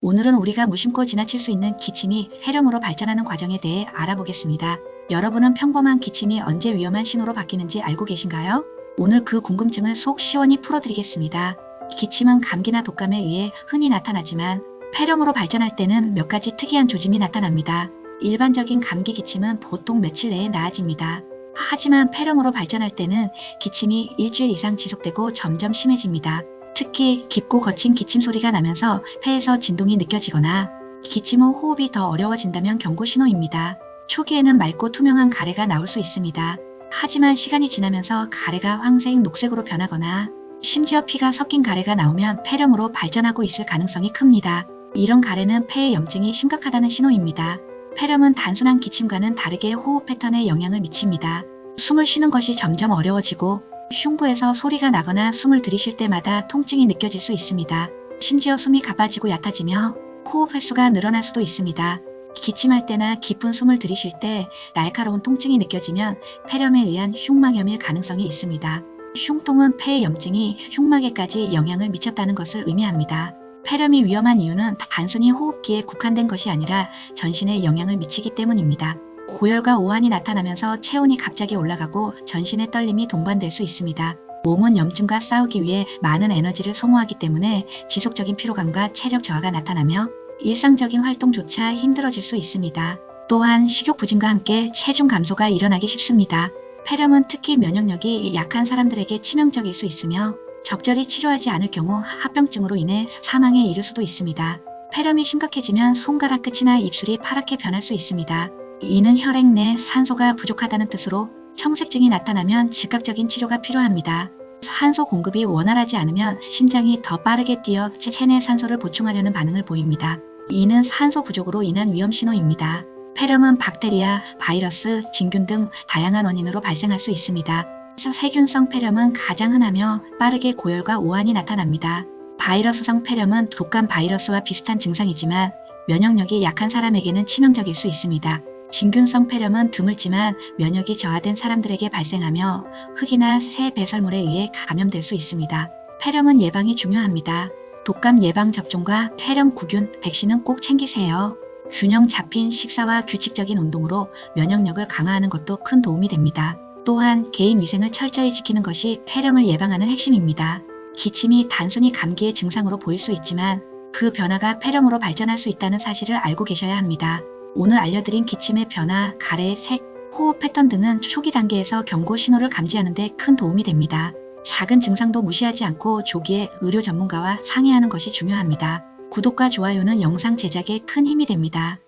오늘은 우리가 무심코 지나칠 수 있는 기침이 폐렴으로 발전하는 과정에 대해 알아보겠습니다. 여러분은 평범한 기침이 언제 위험한 신호로 바뀌는지 알고 계신가요? 오늘 그 궁금증을 속 시원히 풀어드리겠습니다. 기침은 감기나 독감에 의해 흔히 나타나지만 폐렴으로 발전할 때는 몇 가지 특이한 조짐이 나타납니다. 일반적인 감기 기침은 보통 며칠 내에 나아집니다. 하지만 폐렴으로 발전할 때는 기침이 일주일 이상 지속되고 점점 심해집니다. 특히 깊고 거친 기침 소리가 나면서 폐에서 진동이 느껴지거나 기침 후 호흡이 더 어려워진다면 경고 신호입니다. 초기에는 맑고 투명한 가래가 나올 수 있습니다. 하지만 시간이 지나면서 가래가 황색, 녹색으로 변하거나 심지어 피가 섞인 가래가 나오면 폐렴으로 발전하고 있을 가능성이 큽니다. 이런 가래는 폐의 염증이 심각하다는 신호입니다. 폐렴은 단순한 기침과는 다르게 호흡 패턴에 영향을 미칩니다. 숨을 쉬는 것이 점점 어려워지고 흉부에서 소리가 나거나 숨을 들이쉴 때마다 통증이 느껴질 수 있습니다. 심지어 숨이 가빠지고 얕아지며 호흡 횟수가 늘어날 수도 있습니다. 기침할 때나 깊은 숨을 들이쉴 때 날카로운 통증이 느껴지면 폐렴에 의한 흉막염일 가능성이 있습니다. 흉통은 폐의 염증이 흉막에까지 영향을 미쳤다는 것을 의미합니다. 폐렴이 위험한 이유는 단순히 호흡기에 국한된 것이 아니라 전신에 영향을 미치기 때문입니다. 고열과 오한이 나타나면서 체온이 갑자기 올라가고 전신의 떨림이 동반될 수 있습니다. 몸은 염증과 싸우기 위해 많은 에너지를 소모하기 때문에 지속적인 피로감과 체력 저하가 나타나며 일상적인 활동조차 힘들어질 수 있습니다. 또한 식욕 부진과 함께 체중 감소가 일어나기 쉽습니다. 폐렴은 특히 면역력이 약한 사람들에게 치명적일 수 있으며 적절히 치료하지 않을 경우 합병증으로 인해 사망에 이를 수도 있습니다. 폐렴이 심각해지면 손가락 끝이나 입술이 파랗게 변할 수 있습니다. 이는 혈액 내 산소가 부족하다는 뜻으로 청색증이 나타나면 즉각적인 치료가 필요합니다. 산소 공급이 원활하지 않으면 심장이 더 빠르게 뛰어 체내 산소를 보충하려는 반응을 보입니다. 이는 산소 부족으로 인한 위험 신호입니다. 폐렴은 박테리아, 바이러스, 진균 등 다양한 원인으로 발생할 수 있습니다. 세균성 폐렴은 가장 흔하며 빠르게 고열과 오한이 나타납니다. 바이러스성 폐렴은 독감 바이러스와 비슷한 증상이지만 면역력이 약한 사람에게는 치명적일 수 있습니다. 진균성 폐렴은 드물지만 면역이 저하된 사람들에게 발생하며 흙이나 새 배설물에 의해 감염될 수 있습니다. 폐렴은 예방이 중요합니다. 독감 예방 접종과 폐렴 구균, 백신은 꼭 챙기세요. 균형 잡힌 식사와 규칙적인 운동으로 면역력을 강화하는 것도 큰 도움이 됩니다. 또한 개인 위생을 철저히 지키는 것이 폐렴을 예방하는 핵심입니다. 기침이 단순히 감기의 증상으로 보일 수 있지만 그 변화가 폐렴으로 발전할 수 있다는 사실을 알고 계셔야 합니다. 오늘 알려드린 기침의 변화, 가래의 색, 호흡 패턴 등은 초기 단계에서 경고 신호를 감지하는 데 큰 도움이 됩니다. 작은 증상도 무시하지 않고 조기에 의료 전문가와 상의하는 것이 중요합니다. 구독과 좋아요는 영상 제작에 큰 힘이 됩니다.